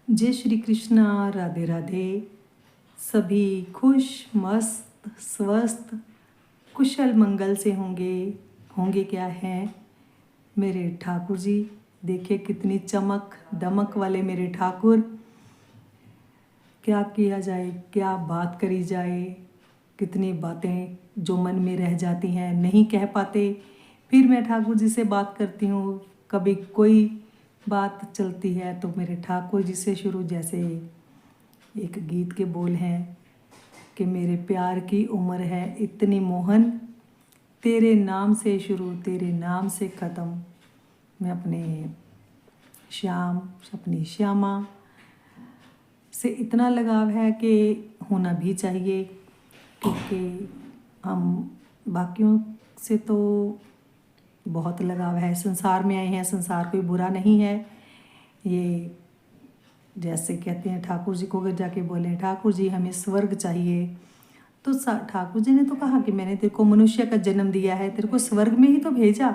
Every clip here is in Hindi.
जय श्री कृष्णा। राधे राधे। सभी खुश मस्त स्वस्थ कुशल मंगल से होंगे। होंगे क्या हैं मेरे ठाकुर जी। देखिए कितनी चमक दमक वाले मेरे ठाकुर। क्या किया जाए, क्या बात करी जाए। कितनी बातें जो मन में रह जाती हैं नहीं कह पाते, फिर मैं ठाकुर जी से बात करती हूँ। कभी कोई बात चलती है तो मेरे ठाकुर जी से शुरू। जैसे एक गीत के बोल हैं कि मेरे प्यार की उम्र है इतनी मोहन, तेरे नाम से शुरू तेरे नाम से ख़त्म। मैं अपने श्याम अपनी श्यामा से इतना लगाव है कि होना भी चाहिए, क्योंकि हम बाकियों से तो बहुत लगाव है। संसार में आए हैं, संसार कोई बुरा नहीं है। ये जैसे कहते हैं ठाकुर जी को अगर जाके बोले ठाकुर जी हमें स्वर्ग चाहिए, तो ठाकुर जी ने तो कहा कि मैंने तेरे को मनुष्य का जन्म दिया है, तेरे को स्वर्ग में ही तो भेजा,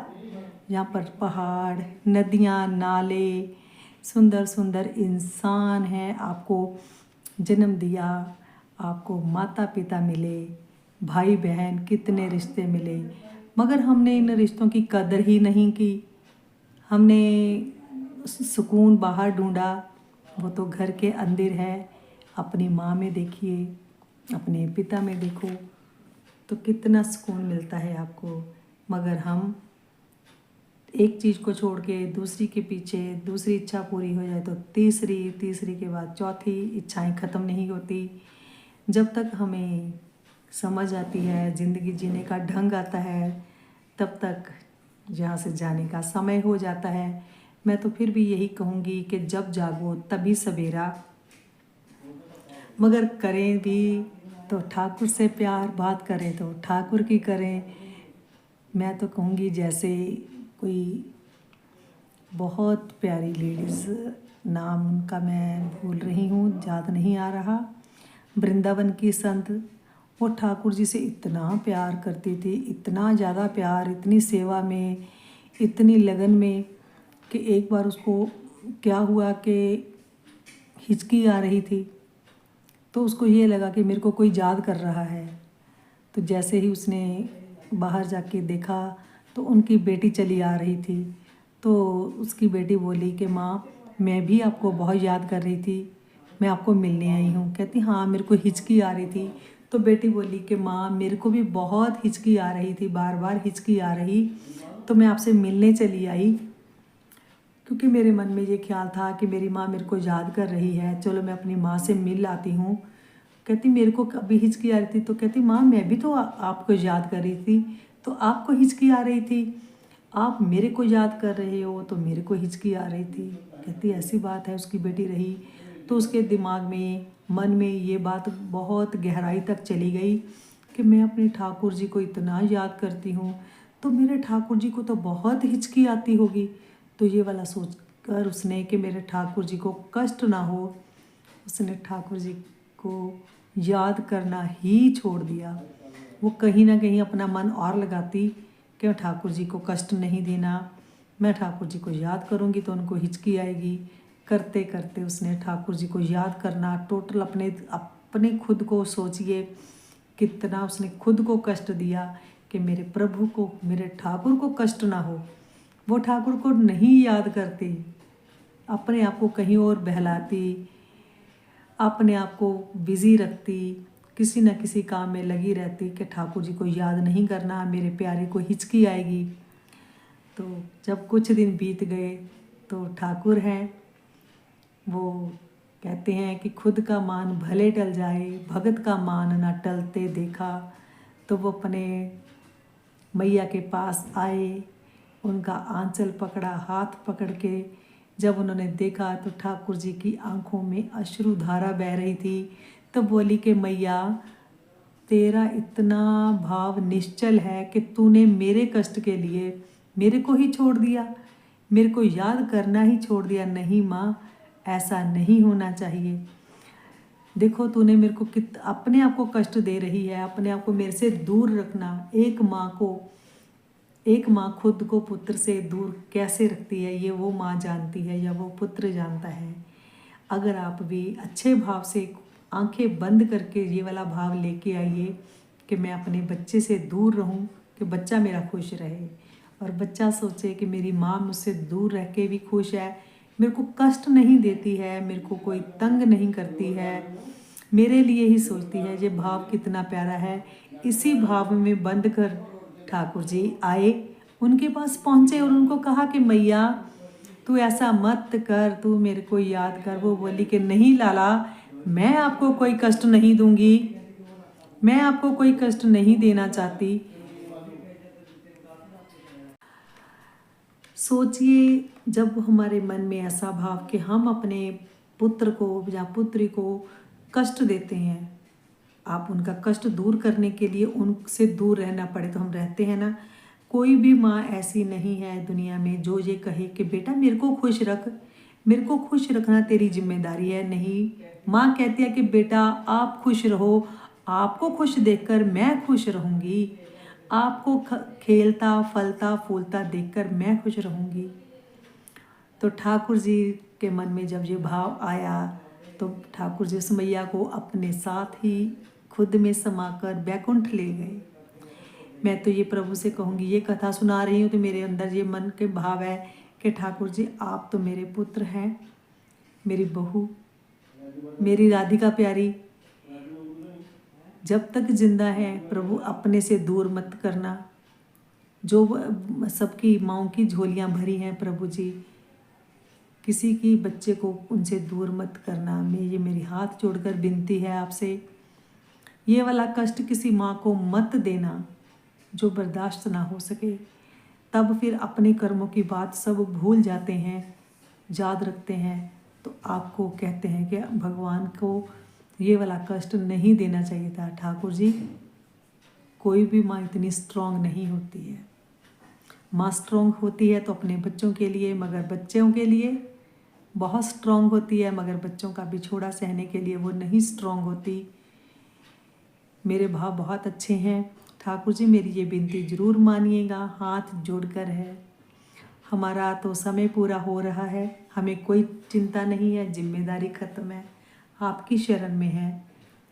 जहाँ पर पहाड़ नदियाँ नाले सुंदर सुंदर इंसान हैं। आपको जन्म दिया, आपको माता पिता मिले, भाई बहन कितने रिश्ते मिले, मगर हमने इन रिश्तों की कदर ही नहीं की। हमने सुकून बाहर ढूंढा, वो तो घर के अंदर है। अपनी माँ में देखिए, अपने पिता में देखो, तो कितना सुकून मिलता है आपको। मगर हम एक चीज़ को छोड़ के दूसरी के पीछे, दूसरी इच्छा पूरी हो जाए तो तीसरी, तीसरी के बाद चौथी, इच्छाएं ख़त्म नहीं होती। जब तक हमें समझ आती है, ज़िंदगी जीने का ढंग आता है, तब तक यहाँ से जाने का समय हो जाता है। मैं तो फिर भी यही कहूँगी कि जब जागो तभी सवेरा, मगर करें भी तो ठाकुर से प्यार, बात करें तो ठाकुर की करें। मैं तो कहूँगी जैसे कोई बहुत प्यारी लेडीज़, नाम उनका मैं भूल रही हूँ, याद नहीं आ रहा, वृंदावन की संत, वो ठाकुर जी से इतना प्यार करती थी, इतना ज़्यादा प्यार, इतनी सेवा में, इतनी लगन में, कि एक बार उसको क्या हुआ कि हिचकी आ रही थी, तो उसको ये लगा कि मेरे को कोई याद कर रहा है। तो जैसे ही उसने बाहर जाके देखा तो उनकी बेटी चली आ रही थी। तो उसकी बेटी बोली कि माँ मैं भी आपको बहुत याद कर रही थी, मैं आपको मिलने आई हूँ। कहती हाँ मेरे को हिचकी आ रही थी। तो बेटी बोली कि माँ मेरे को भी बहुत हिचकी आ रही थी, बार बार हिचकी आ रही, तो मैं आपसे मिलने चली आई, क्योंकि मेरे मन में ये ख्याल था कि मेरी माँ मेरे को याद कर रही है, चलो मैं अपनी माँ से मिल आती हूँ। कहती मेरे को कभी हिचकी आ रही थी, तो कहती माँ मैं भी तो आपको याद कर रही थी, तो आपको हिचकी आ रही थी, आप मेरे को याद कर रहे हो तो मेरे को हिचकी आ रही थी। कहती ऐसी बात है। उसकी बेटी रही तो उसके दिमाग में, मन में ये बात बहुत गहराई तक चली गई कि मैं अपने ठाकुर जी को इतना याद करती हूँ, तो मेरे ठाकुर जी को तो बहुत हिचकी आती होगी। तो ये वाला सोच कर उसने कि मेरे ठाकुर जी को कष्ट ना हो, उसने ठाकुर जी को याद करना ही छोड़ दिया। वो कहीं ना कहीं अपना मन और लगाती कि ठाकुर जी को कष्ट नहीं देना, मैं ठाकुर जी को याद करूँगी तो उनको हिचकी आएगी। करते करते उसने ठाकुर जी को याद करना टोटल अपने अपने खुद को सोचिए कितना उसने खुद को कष्ट दिया कि मेरे प्रभु को, मेरे ठाकुर को कष्ट ना हो। वो ठाकुर को नहीं याद करती, अपने आप को कहीं और बहलाती, अपने आप को बिज़ी रखती, किसी न किसी काम में लगी रहती कि ठाकुर जी को याद नहीं करना, मेरे प्यारे को हिचकी आएगी। तो जब कुछ दिन बीत गए तो ठाकुर हैं, वो कहते हैं कि खुद का मान भले टल जाए, भगत का मान ना टलते देखा। तो वो अपने मैया के पास आए, उनका आंचल पकड़ा, हाथ पकड़ के जब उन्होंने देखा तो ठाकुर जी की आंखों में अश्रुधारा बह रही थी। तो बोली कि मैया तेरा इतना भाव निश्चल है कि तूने मेरे कष्ट के लिए मेरे को ही छोड़ दिया, मेरे को याद करना ही छोड़ दिया। नहीं माँ, ऐसा नहीं होना चाहिए। देखो तूने मेरे को अपने आप को कष्ट दे रही है, अपने आप को मेरे से दूर रखना। एक माँ खुद को पुत्र से दूर कैसे रखती है, ये वो माँ जानती है या वो पुत्र जानता है। अगर आप भी अच्छे भाव से आंखें बंद करके ये वाला भाव लेके आइए कि मैं अपने बच्चे से दूर रहूं, कि बच्चा मेरा खुश रहे, और बच्चा सोचे कि मेरी माँ मुझसे दूर रह के भी खुश है, मेरे को कष्ट नहीं देती है, मेरे को कोई तंग नहीं करती है, मेरे लिए ही सोचती है। ये भाव कितना प्यारा है। इसी भाव में बंद कर ठाकुर जी आए, उनके पास पहुँचे और उनको कहा कि मैया तू ऐसा मत कर, तू मेरे को याद कर। वो बोली कि नहीं लाला, मैं आपको कोई कष्ट नहीं दूंगी, मैं आपको कोई कष्ट नहीं देना चाहती। सोचिए, जब हमारे मन में ऐसा भाव कि हम अपने पुत्र को या पुत्री को कष्ट देते हैं, आप उनका कष्ट दूर करने के लिए उनसे दूर रहना पड़े तो हम रहते हैं ना। कोई भी माँ ऐसी नहीं है दुनिया में जो ये कहे कि बेटा मेरे को खुश रख, मेरे को खुश रखना तेरी जिम्मेदारी है। नहीं, माँ कहती है कि बेटा आप खुश रहो, आपको खुश देखकर मैं खुश रहूँगी, आपको खेलता फलता फूलता देखकर मैं खुश रहूँगी। तो ठाकुर जी के मन में जब ये भाव आया तो ठाकुर जी उस मैया को अपने साथ ही खुद में समाकर बैकुंठ ले गए। मैं तो ये प्रभु से कहूँगी, ये कथा सुना रही हूँ तो मेरे अंदर ये मन के भाव है कि ठाकुर जी आप तो मेरे पुत्र हैं, मेरी बहू, मेरी राधिका प्यारी, जब तक जिंदा है प्रभु अपने से दूर मत करना। जो सबकी माँओं की झोलियाँ भरी हैं प्रभु जी, किसी की बच्चे को उनसे दूर मत करना। ये मेरी हाथ जोड़कर विनती है आपसे। ये वाला कष्ट किसी माँ को मत देना जो बर्दाश्त ना हो सके। तब फिर अपने कर्मों की बात सब भूल जाते हैं, याद रखते हैं। तो आपको कहते हैं कि भगवान को ये वाला कष्ट नहीं देना चाहिए था। ठाकुर जी, कोई भी माँ इतनी स्ट्रांग नहीं होती है। माँ स्ट्रांग होती है तो अपने बच्चों के लिए, मगर बच्चों के लिए बहुत स्ट्रांग होती है, मगर बच्चों का बिछोड़ा सहने के लिए वो नहीं स्ट्रांग होती। मेरे भाव बहुत अच्छे हैं ठाकुर जी, मेरी ये विनती ज़रूर मानिएगा, हाथ जोड़कर है। हमारा तो समय पूरा हो रहा है, हमें कोई चिंता नहीं है, जिम्मेदारी ख़त्म है, आपकी शरण में है।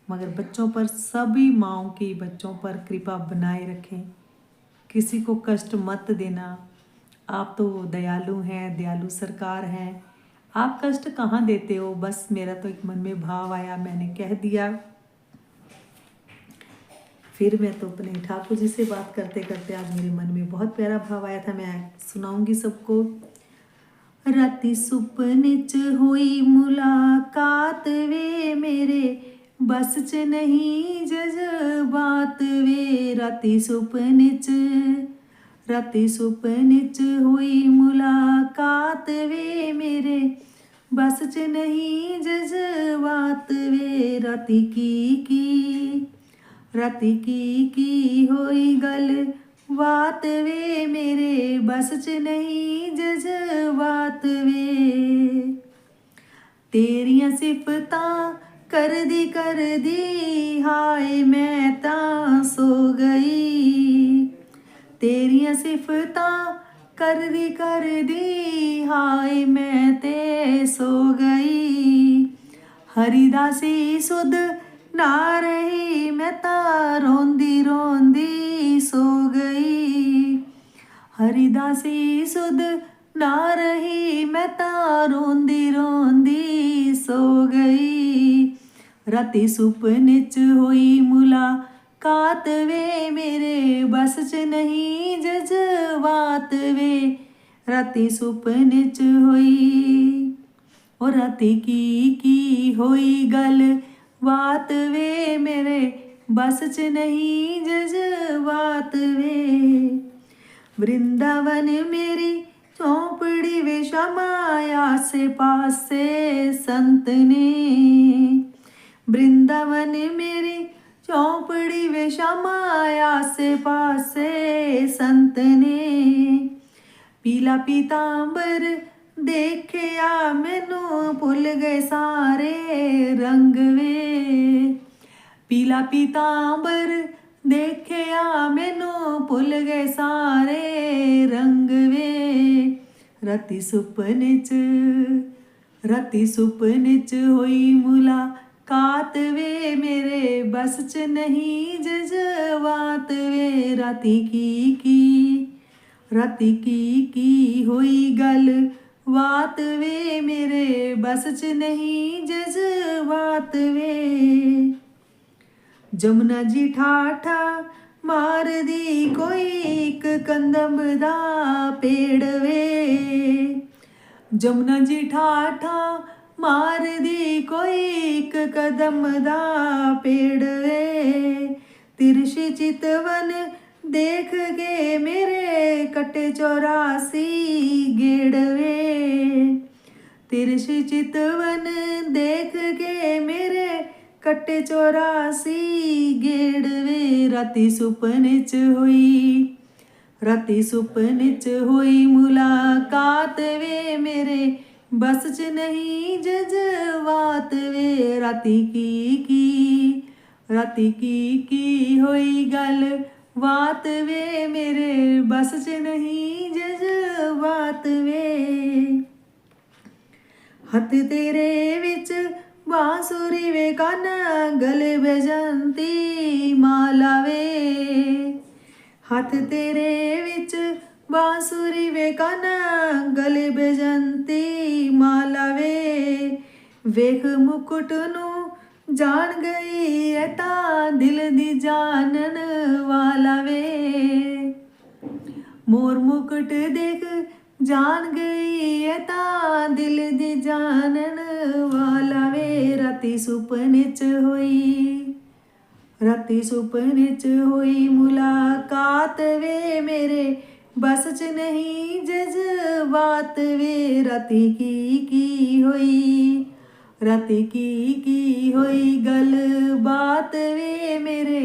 मगर बच्चों पर, सभी माँओं की बच्चों पर कृपा बनाए रखें, किसी को कष्ट मत देना। आप तो दयालु हैं, दयालु सरकार हैं, आप कष्ट कहाँ देते हो। बस मेरा तो एक मन में भाव आया, मैंने कह दिया। फिर मैं तो अपने ठाकुर जी से बात करते करते आज मेरे मन में बहुत प्यारा भाव आया था, मैं सुनाऊंगी सबको। राती सुपने च हुई मुलाकात वे मेरे, बस च नहीं जज्बात वे। राती सुपने च हुई मुलाकात वे मेरे, बस च नहीं जज्बात वे। राती की होई गल बात वे मेरे, बस च नहीं जज्बात वे। तेरियां सिफतां कर दी हाय मैं तां सो गई। तेरियां सिफतां कर दी हाय मैं ते सो गई। हरिदासी सुध ना रही मैं तां रोंदी रोंदी सो गई। हरिदासी सुध ना रही मैं तां रोंदी रोंदी सो गई। राती सुपने च होई मुलाकात वे मेरे, बस च नहीं जज्बात वे। राती सुपने च होई और राती की होई गल बात वे मेरे, बस च नहीं जज्बात वे। वृंदावन मेरी चौपड़ी वे शमाया से पासे संत ने। वृंदावन मेरी चौपड़ी वे शमाया से पासे संत ने। पीला पीतांबर देखिया मैनू भुल गए सारे रंग वे। पीला पीतांबर देखिया मैनू भुल गए सारे रंग वे। राती सुपने च राती सुपने च होई मुलाकात वे मेरे बस च नहीं जज्बात वे राती की होई गल बात वे मेरे बस च नहीं जज्बात वे जमुना जी ठाठा मार दी कोई एक कंदम दा पेड़ वे जमुना जी ठाठा मार दी कोई एक कदम दा पेड़ वे तिरछी चितवन देख के मेरे कटे 84 गेड़ वे तिरछी चितवन देख के मेरे कटे 84 गेड़ वे राती सुपने च होई मुलाकात वे मेरे बस च नहीं जज्बात वे राती की होई गल बात वे मेरे बस च नहीं जज्बात वे हथ तेरे विच बांसुरी वे काना गले बजंती माला वे हथ तेरे विच बांसुरी वे काना गले बजंती माला वे वेख मुकुट नू जान गई एता दिल दी जानन वाला वे मोर मुकुट देख जान गई एता दिल दी जानन वाला वे राती सुपने च होई मुलाकात वे मेरे बस च नहीं जज्बात वे राती की होई गल बात वे मेरे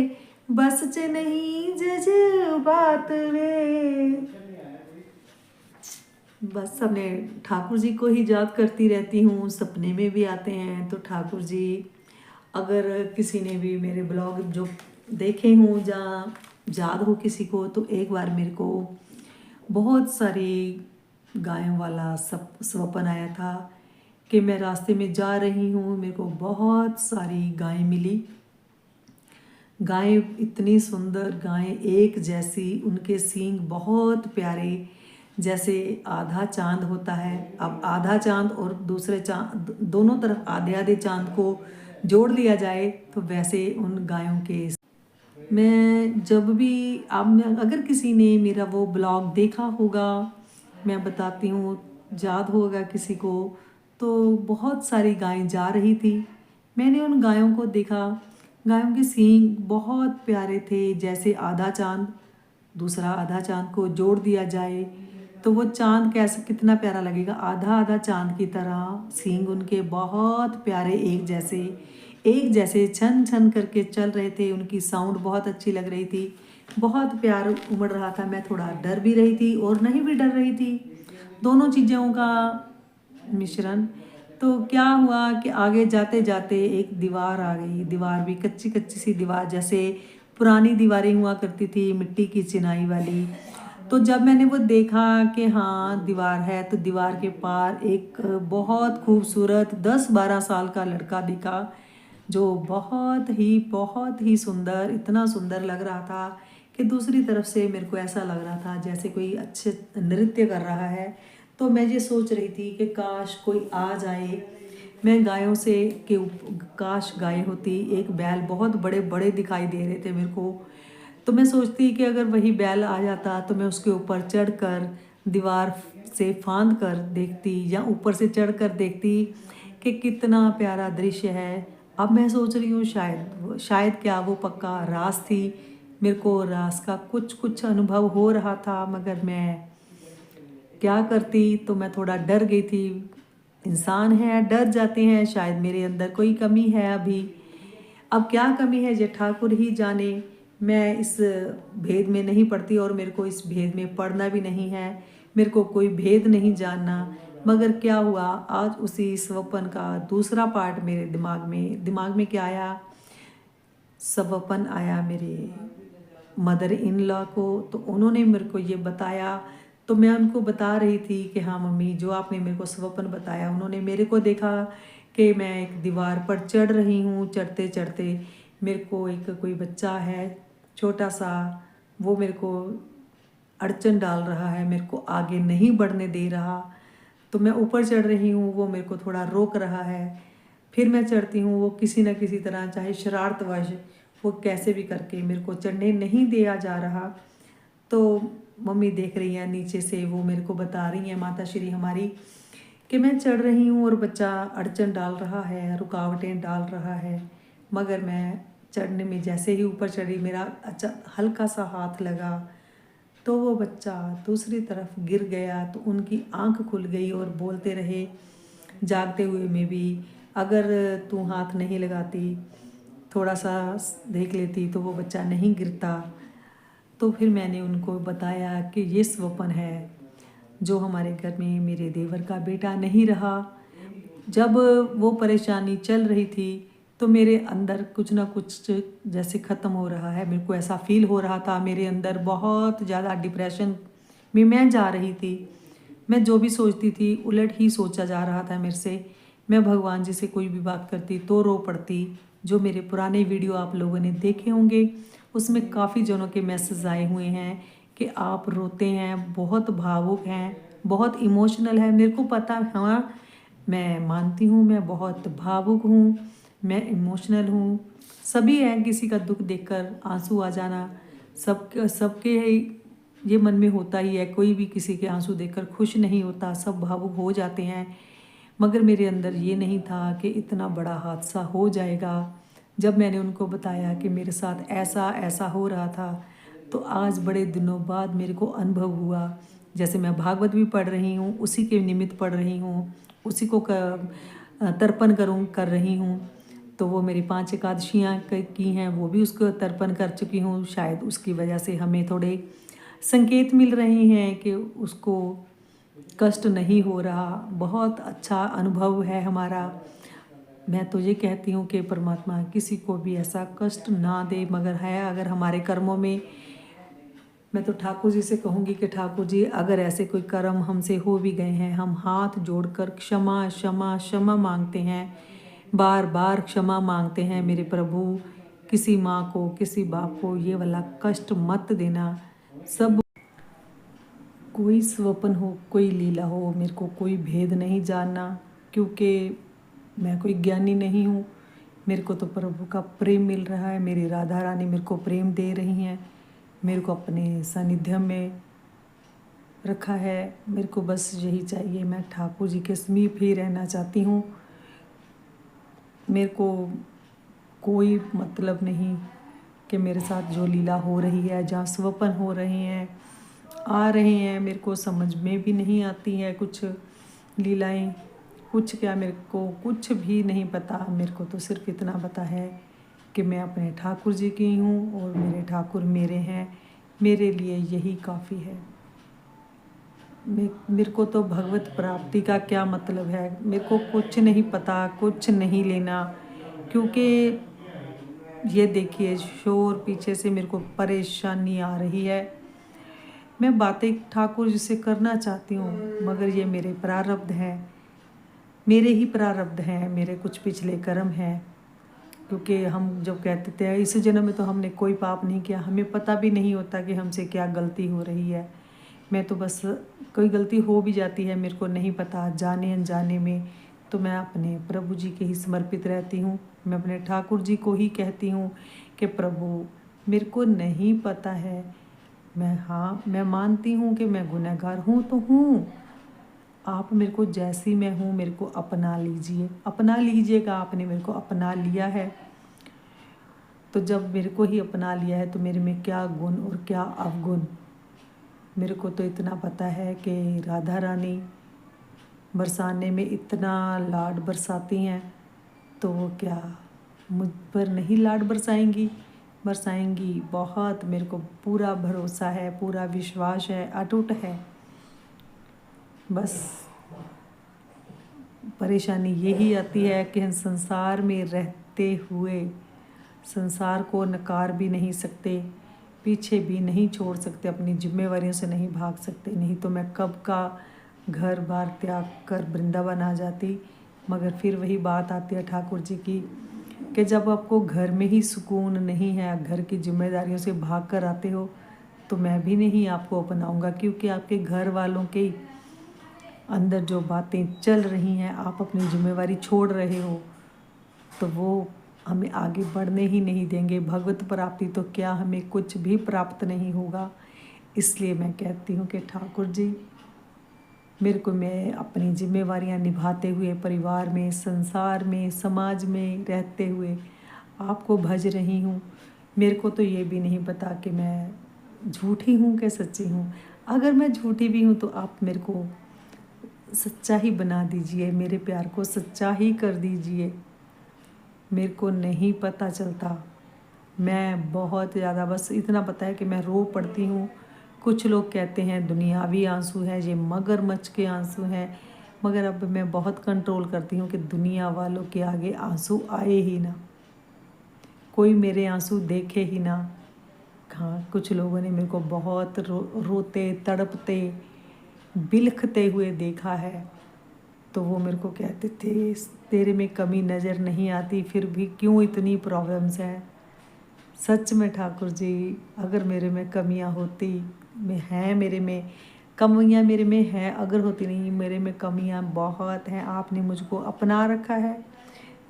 बस च नहीं जज्बात वे। बस अपने ठाकुर जी को ही याद करती रहती हूँ, सपने में भी आते हैं। तो ठाकुर जी, अगर किसी ने भी मेरे ब्लॉग जो देखे हों या याद हो किसी को, तो एक बार मेरे को बहुत सारी गायों वाला स्वप्न आया था कि मैं रास्ते में जा रही हूँ, मेरे को बहुत सारी गायें मिली। गायें इतनी सुंदर, गायें एक जैसी, उनके सींग बहुत प्यारे, जैसे आधा चांद होता है। अब आधा चांद और दूसरे चांद, दोनों तरफ आधे आधे चांद को जोड़ लिया जाए तो वैसे उन गायों के। मैं जब भी अगर किसी ने मेरा वो ब्लॉग देखा होगा, मैं बताती हूँ, याद होगा किसी को, तो बहुत सारी गायें जा रही थी। मैंने उन गायों को देखा, गायों के सींग बहुत प्यारे थे, जैसे आधा चांद, दूसरा आधा चांद को जोड़ दिया जाए तो वो चांद कैसे कितना प्यारा लगेगा। आधा आधा चांद की तरह सींग उनके बहुत प्यारे, एक जैसे छन छन करके चल रहे थे। उनकी साउंड बहुत अच्छी लग रही थी, बहुत प्यार उमड़ रहा था। मैं थोड़ा डर भी रही थी और नहीं भी डर रही थी, दोनों चीज़ों का मिश्रण। तो क्या हुआ कि आगे जाते जाते एक दीवार आ गई। दीवार भी कच्ची कच्ची सी दीवार, जैसे पुरानी दीवारें हुआ करती थी मिट्टी की चिनाई वाली। तो जब मैंने वो देखा कि हाँ दीवार है, तो दीवार के पार एक बहुत खूबसूरत 10-12 साल का लड़का दिखा, जो बहुत ही सुंदर, इतना सुंदर लग रहा था कि दूसरी तरफ से मेरे को ऐसा लग रहा था जैसे कोई अच्छे नृत्य कर रहा है। तो मैं ये सोच रही थी कि काश कोई आ जाए। मैं गायों से कि काश गाय होती। एक बैल बहुत बड़े बड़े दिखाई दे रहे थे मेरे को, तो मैं सोचती कि अगर वही बैल आ जाता तो मैं उसके ऊपर चढ़कर दीवार से फांद कर देखती, या ऊपर से चढ़कर देखती कि कितना प्यारा दृश्य है। अब मैं सोच रही हूँ शायद क्या वो पक्का रास थी। मेरे को रास का कुछ अनुभव हो रहा था, मगर मैं क्या करती। तो मैं थोड़ा डर गई थी। इंसान है, डर जाते हैं। शायद मेरे अंदर कोई कमी है अभी। अब क्या कमी है ये ठाकुर ही जाने। मैं इस भेद में नहीं पढ़ती और मेरे को इस भेद में पढ़ना भी नहीं है। मेरे को कोई भेद नहीं जानना। मगर क्या हुआ, आज उसी स्वप्न का दूसरा पार्ट मेरे दिमाग में क्या आया, स्वप्न आया मेरे मदर इन लॉ को। तो उन्होंने मेरे को ये बताया तो मैं उनको बता रही थी कि हाँ मम्मी, जो आपने मेरे को स्वप्न बताया, उन्होंने मेरे को देखा कि मैं एक दीवार पर चढ़ रही हूँ। चढ़ते चढ़ते मेरे को एक कोई बच्चा है छोटा सा, वो मेरे को अड़चन डाल रहा है, मेरे को आगे नहीं बढ़ने दे रहा। तो मैं ऊपर चढ़ रही हूँ, वो मेरे को थोड़ा रोक रहा है। फिर मैं चढ़ती हूँ, वो किसी न किसी तरह, चाहे शरारतवश, वो कैसे भी करके मेरे को चढ़ने नहीं दिया जा रहा। तो मम्मी देख रही हैं नीचे से, वो मेरे को बता रही हैं माता श्री हमारी कि मैं चढ़ रही हूँ और बच्चा अड़चन डाल रहा है, रुकावटें डाल रहा है। मगर मैं चढ़ने में जैसे ही ऊपर चढ़ी, मेरा अच्छा हल्का सा हाथ लगा तो वो बच्चा दूसरी तरफ गिर गया। तो उनकी आंख खुल गई और बोलते रहे जागते हुए में भी, अगर तू हाथ नहीं लगाती, थोड़ा सा देख लेती तो वो बच्चा नहीं गिरता। तो फिर मैंने उनको बताया कि ये स्वप्न है, जो हमारे घर में मेरे देवर का बेटा नहीं रहा। जब वो परेशानी चल रही थी तो मेरे अंदर कुछ ना कुछ जैसे ख़त्म हो रहा है, मेरे को ऐसा फील हो रहा था। मेरे अंदर बहुत ज़्यादा डिप्रेशन में मैं जा रही थी। मैं जो भी सोचती थी उलट ही सोचा जा रहा था मेरे से। मैं भगवान जी से कोई भी बात करती तो रो पड़ती। जो मेरे पुराने वीडियो आप लोगों ने देखे होंगे, उसमें काफ़ी जनों के मैसेज आए हुए हैं कि आप रोते हैं, बहुत भावुक हैं, बहुत इमोशनल है। मेरे को पता, हाँ मैं मानती हूँ मैं बहुत भावुक हूँ, मैं इमोशनल हूँ। सभी हैं, किसी का दुख देखकर आंसू आ जाना सबके ये मन में होता ही है। कोई भी किसी के आंसू देखकर खुश नहीं होता, सब भावुक हो जाते हैं। मगर मेरे अंदर ये नहीं था कि इतना बड़ा हादसा हो जाएगा। जब मैंने उनको बताया कि मेरे साथ ऐसा ऐसा हो रहा था, तो आज बड़े दिनों बाद मेरे को अनुभव हुआ। जैसे मैं भागवत भी पढ़ रही हूँ, उसी के निमित्त पढ़ रही हूँ, उसी को तर्पण कर रही हूँ। तो वो मेरी 5 एकादशियाँ की हैं, वो भी उसको तर्पण कर चुकी हूँ। शायद उसकी वजह से हमें थोड़े संकेत मिल रहे हैं कि उसको कष्ट नहीं हो रहा। बहुत अच्छा अनुभव है हमारा। मैं तो ये कहती हूँ कि परमात्मा किसी को भी ऐसा कष्ट ना दे, मगर है अगर हमारे कर्मों में, मैं तो ठाकुर जी से कहूँगी कि ठाकुर जी, अगर ऐसे कोई कर्म हमसे हो भी गए हैं, हम हाथ जोड़कर क्षमा क्षमा क्षमा मांगते हैं, बार बार क्षमा मांगते हैं। मेरे प्रभु, किसी माँ को, किसी बाप को ये वाला कष्ट मत देना। सब कोई स्वप्न हो, कोई लीला हो, मेरे को कोई भेद नहीं जानना, क्योंकि मैं कोई ज्ञानी नहीं हूँ। मेरे को तो प्रभु का प्रेम मिल रहा है, मेरी राधा रानी मेरे को प्रेम दे रही हैं, मेरे को अपने सानिध्य में रखा है। मेरे को बस यही चाहिए, मैं ठाकुर जी के समीप ही रहना चाहती हूँ। मेरे को कोई मतलब नहीं कि मेरे साथ जो लीला हो रही है, जहाँ स्वप्न हो रहे हैं, आ रहे हैं, मेरे को समझ में भी नहीं आती है कुछ लीलाएं। कुछ क्या, मेरे को कुछ भी नहीं पता। मेरे को तो सिर्फ इतना पता है कि मैं अपने ठाकुर जी की हूँ और मेरे ठाकुर मेरे हैं। मेरे लिए यही काफ़ी है। मेरे को तो भगवत प्राप्ति का क्या मतलब है, मेरे को कुछ नहीं पता, कुछ नहीं लेना। क्योंकि ये देखिए शोर पीछे से मेरे को परेशानी आ रही है। मैं बातें ठाकुर जी से करना चाहती हूँ, मगर ये मेरे प्रारब्ध हैं, मेरे ही प्रारब्ध हैं, मेरे कुछ पिछले कर्म हैं। क्योंकि हम जब कहते थे इस जन्म में तो हमने कोई पाप नहीं किया, हमें पता भी नहीं होता कि हमसे क्या गलती हो रही है। मैं तो बस, कोई गलती हो भी जाती है मेरे को नहीं पता, जाने अनजाने में, तो मैं अपने प्रभु जी के ही समर्पित रहती हूँ। मैं अपने ठाकुर जी को ही कहती हूँ कि प्रभु, मेरे को नहीं पता है। मैं मानती हूँ कि मैं गुनहगार हूँ तो हूँ। आप मेरे को जैसी मैं हूँ, मेरे को अपना लीजिए, अपना लीजिएगा। आपने मेरे को अपना लिया है, तो जब मेरे को ही अपना लिया है तो मेरे में क्या गुण और क्या अवगुण। मेरे को तो इतना पता है कि राधा रानी बरसाने में इतना लाड बरसाती हैं, तो वो क्या मुझ पर नहीं लाड बरसाएंगी? बरसाएंगी बहुत। मेरे को पूरा भरोसा है, पूरा विश्वास है, अटूट है। बस परेशानी यही आती है कि हम संसार में रहते हुए संसार को नकार भी नहीं सकते। पीछे भी नहीं छोड़ सकते, अपनी जिम्मेवारियों से नहीं भाग सकते। नहीं तो मैं कब का घर बार त्याग कर वृंदावन आ जाती। मगर फिर वही बात आती है ठाकुर जी की कि जब आपको घर में ही सुकून नहीं है, घर की जिम्मेदारियों से भाग कर आते हो, तो मैं भी नहीं आपको अपनाऊंगा, क्योंकि आपके घर वालों के अंदर जो बातें चल रही हैं, आप अपनी जिम्मेवारी छोड़ रहे हो, तो वो हमें आगे बढ़ने ही नहीं देंगे। भगवत प्राप्ति तो क्या, हमें कुछ भी प्राप्त नहीं होगा। इसलिए मैं कहती हूँ कि ठाकुर जी, मेरे को, मैं अपनी जिम्मेवारियाँ निभाते हुए परिवार में, संसार में, समाज में रहते हुए आपको भज रही हूँ। मेरे को तो ये भी नहीं पता कि मैं झूठी हूँ कि सच्ची हूँ। अगर मैं झूठी भी हूँ तो आप मेरे को सच्चा ही बना दीजिए, मेरे प्यार को सच्चा ही कर दीजिए। मेरे को नहीं पता चलता, मैं बहुत ज़्यादा, बस इतना पता है कि मैं रो पड़ती हूँ। कुछ लोग कहते हैं दुनियावी आंसू है, ये मगरमच्छ के आंसू हैं, मगर अब मैं बहुत कंट्रोल करती हूँ कि दुनिया वालों के आगे आंसू आए ही ना, कोई मेरे आंसू देखे ही ना। हाँ, कुछ लोगों ने मेरे को बहुत रोते तड़पते बिलखते हुए देखा है, तो वो मेरे को कहते थे तेरे में कमी नज़र नहीं आती, फिर भी क्यों इतनी प्रॉब्लम्स हैं। सच में ठाकुर जी, अगर मेरे में कमियां होती, में हैं, मेरे में कमियां मेरे में हैं, अगर होती नहीं, मेरे में कमियां बहुत हैं। आपने मुझको अपना रखा है,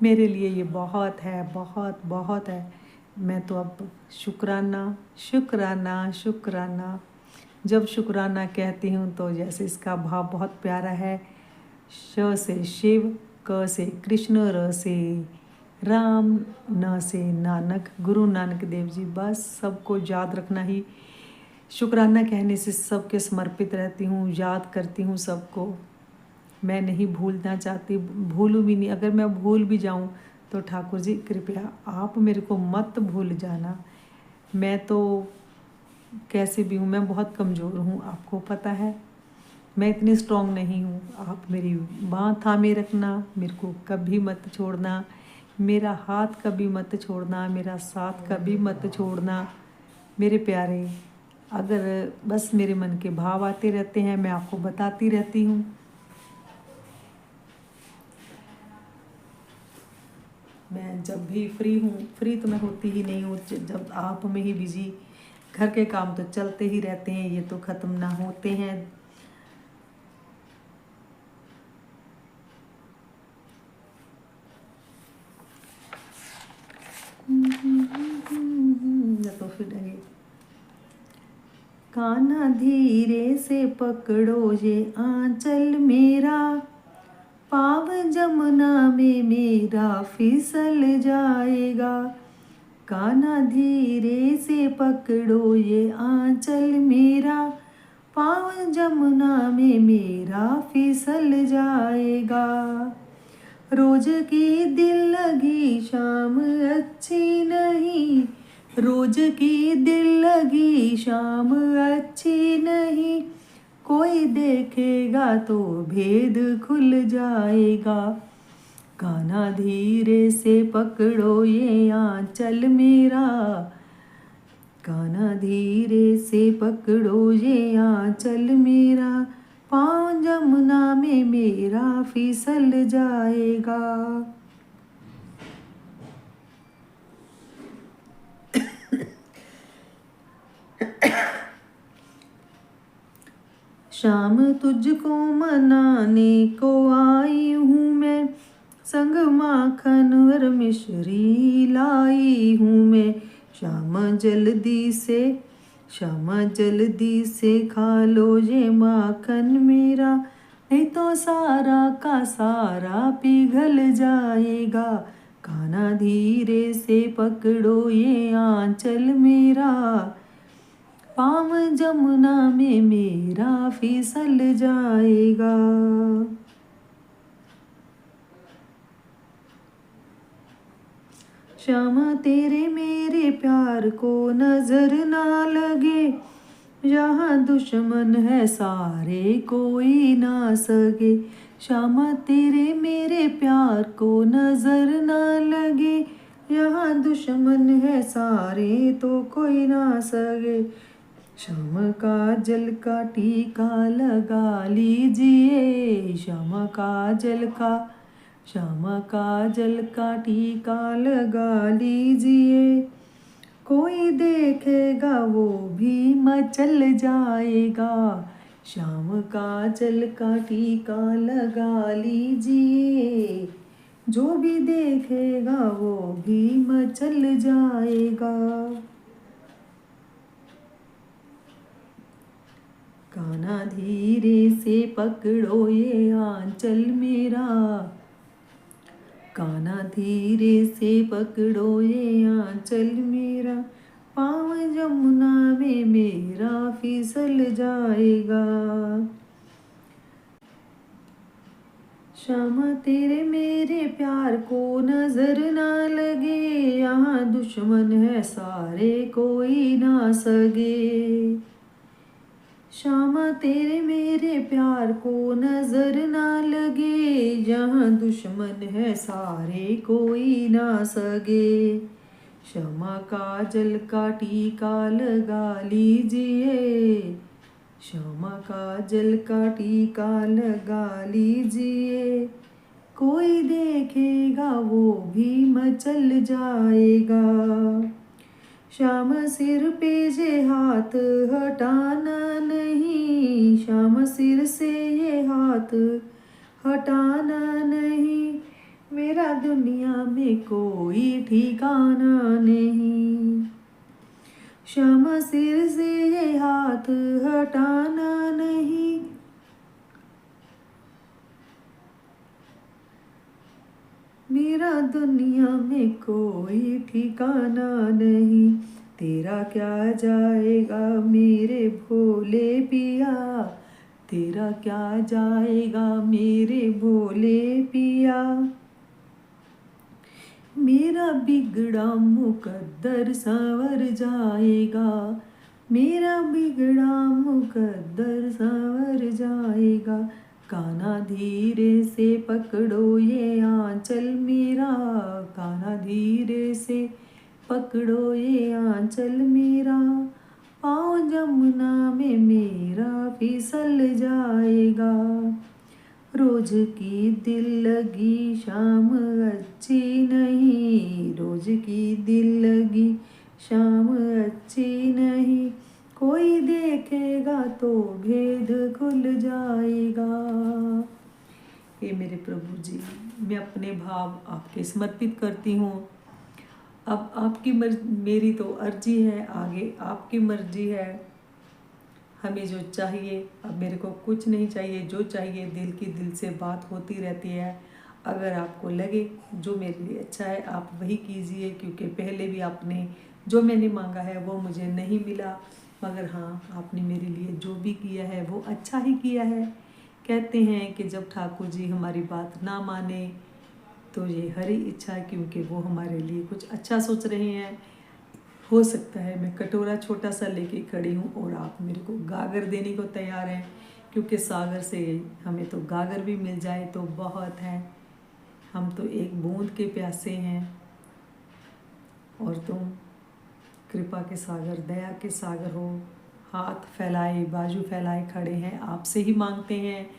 मेरे लिए ये बहुत है, बहुत बहुत है। मैं तो अब शुक्राना शुक्राना शुक्राना, जब शुक्राना कहती हूँ तो जैसे इसका भाव बहुत प्यारा है। श से शिव, क से कृष्ण, र से राम, न से नानक, गुरु नानक देव जी। बस सबको याद रखना ही, शुक्राना कहने से सबके समर्पित रहती हूँ, याद करती हूँ सबको। मैं नहीं भूलना चाहती, भूलूँ भी नहीं। अगर मैं भूल भी जाऊँ तो ठाकुर जी कृपया आप मेरे को मत भूल जाना। मैं तो कैसे भी हूँ, मैं बहुत कमज़ोर हूँ, आपको पता है, मैं इतनी स्ट्रांग नहीं हूँ। आप मेरी बाँह थामे रखना, मेरे को कभी मत छोड़ना, मेरा हाथ कभी मत छोड़ना, मेरा साथ कभी मत छोड़ना मेरे प्यारे। अगर बस मेरे मन के भाव आते रहते हैं, मैं आपको बताती रहती हूँ। मैं जब भी फ्री हूँ, फ्री तो मैं होती ही नहीं हूँ, जब आप में ही बिजी, घर के काम तो चलते ही रहते हैं, ये तो ख़त्म ना होते हैं। तो फिर कान्हा धीरे से पकड़ो ये आंचल मेरा, पाव जमुना में मेरा फिसल जाएगा। कान्हा धीरे से पकड़ो ये आंचल मेरा, पाव जमुना में मेरा फिसल जाएगा। रोज की दिल लगी शाम अच्छी नहीं, रोज की दिल लगी शाम अच्छी नहीं, कोई देखेगा तो भेद खुल जाएगा। कान्हा धीरे से पकड़ो ये आंचल मेरा, कान्हा धीरे से पकड़ो ये आंचल मेरा, पाँव जमुना में मेरा फिसल जाएगा। शाम तुझको मनाने को आई हूँ मैं, संग माखन और मिश्री लाई हूँ मैं। श्यामा जल्दी से खा लो ये माखन मेरा, नहीं तो सारा का सारा पिघल जाएगा। कान्हा धीरे से पकड़ो ये आंचल मेरा, पाँव जमुना में मेरा फिसल जाएगा। श्यामा तेरे मेरे प्यार को नजर ना लगे, यहाँ दुश्मन है सारे कोई ना सके। श्यामा तेरे मेरे प्यार को नजर ना लगे, यहाँ दुश्मन है सारे तो कोई ना सगे। श्याम काजल का टीका लगा लीजिए, श्याम काजल का टीका लगा लीजिए। कोई देखेगा वो भी मचल जाएगा, श्याम काजल का टीका लगा लीजिए। जो भी देखेगा वो भी मचल जाएगा। कान्हा धीरे से पकड़ो ये आंचल मेरा, कान्हा धीरे से पकड़ो ये आंचल मेरा। पाँव जमुना में मेरा फिसल जाएगा। श्यामा तेरे मेरे प्यार को नजर ना लगे, यहाँ दुश्मन है सारे कोई ना सगे। श्यामा तेरे मेरे प्यार को नजर ना लगे, जहाँ दुश्मन है सारे कोई ना सगे। श्यामा काजल का टीका लगा लीजिए, श्यामा काजल का टीका लगा लीजिए। कोई देखेगा वो भी मचल जाएगा। श्याम सिर पे ये हाथ हटाना नहीं, श्याम सिर से ये हाथ हटाना नहीं। मेरा दुनिया में कोई ठिकाना नहीं। श्याम सिर से ये हाथ हटाना नहीं। मेरा दुनिया में कोई ठिकाना नहीं। तेरा क्या जाएगा मेरे भोले पिया, तेरा क्या जाएगा मेरे भोले पिया। मेरा बिगड़ा मुकद्दर संवर जाएगा, मेरा बिगड़ा मुकद्दर संवर जाएगा। कान्हा धीरे से पकड़ो ये आंचल मेरा, कान्हा धीरे से पकड़ो ये आंचल मेरा। पाँव जमुना में मेरा फिसल जाएगा। रोज की दिल लगी शाम अच्छी नहीं, रोज की दिल लगी शाम अच्छी नहीं। कोई देखेगा तो भेद खुल जाएगा। हे मेरे प्रभु जी, मैं अपने भाव आपके समर्पित करती हूँ। अब आपकी मेरी तो अर्जी है, आगे आपकी मर्जी है। हमें जो चाहिए, अब मेरे को कुछ नहीं चाहिए, जो चाहिए दिल की दिल से बात होती रहती है। अगर आपको लगे जो मेरे लिए अच्छा है आप वही कीजिए, क्योंकि पहले भी आपने जो मैंने मांगा है वो मुझे नहीं मिला, मगर हाँ आपने मेरे लिए जो भी किया है वो अच्छा ही किया है। कहते हैं कि जब ठाकुर जी हमारी बात ना माने तो ये हरी इच्छा है, क्योंकि वो हमारे लिए कुछ अच्छा सोच रहे हैं। हो सकता है मैं कटोरा छोटा सा लेके खड़ी हूँ और आप मेरे को गागर देने को तैयार हैं, क्योंकि सागर से हमें तो गागर भी मिल जाए तो बहुत है। हम तो एक बूंद के प्यासे हैं और तुम कृपा के सागर, दया के सागर हो। हाथ फैलाए बाजू फैलाए खड़े हैं, आपसे ही मांगते हैं,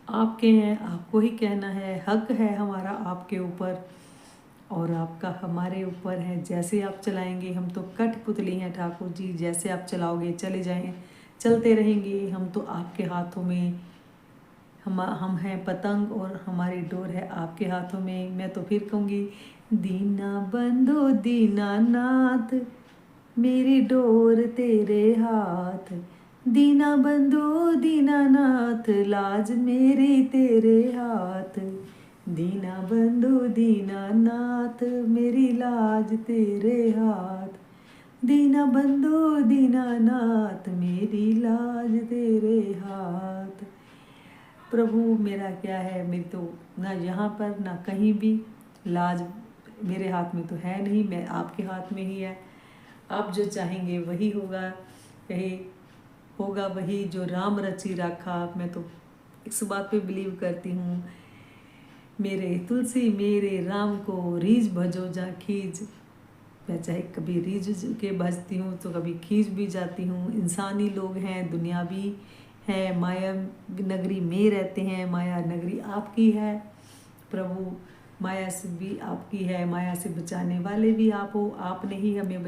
आपके हैं, आपको ही कहना है। हक है हमारा आपके ऊपर और आपका हमारे ऊपर है। जैसे आप चलाएंगे, हम तो कठपुतली हैं ठाकुर जी, जैसे आप चलाओगे चले जाएं, चलते रहेंगे। हम तो आपके हाथों में, हम हैं पतंग और हमारी डोर है आपके हाथों में। मैं तो फिर कहूँगी, दीना बंधो दीनानाथ मेरी डोर तेरे हाथ, दीना बंधो दीनानाथ लाज मेरी तेरे हाथ, दीना बंधु दीनानाथ मेरी लाज तेरे हाथ, दीना बंधु दीनानाथ मेरी लाज तेरे हाथ। प्रभु मेरा क्या है, मेरी तो ना यहाँ पर ना कहीं भी लाज मेरे हाथ में तो है नहीं, मैं आपके हाथ में ही है। आप जो चाहेंगे वही होगा, कहे होगा वही जो राम रची रखा। मैं तो इस बात पे बिलीव करती हूँ मेरे तुलसी मेरे राम को रीझ भजो जा खींच। मैं चाहे कभी रीझ के भजती हूँ तो कभी खींच भी जाती हूँ। इंसानी लोग हैं, दुनियावी हैं, माया नगरी में रहते हैं। माया नगरी आपकी है प्रभु, माया से भी आपकी है, माया से बचाने वाले भी आप हो। आपने ही हमें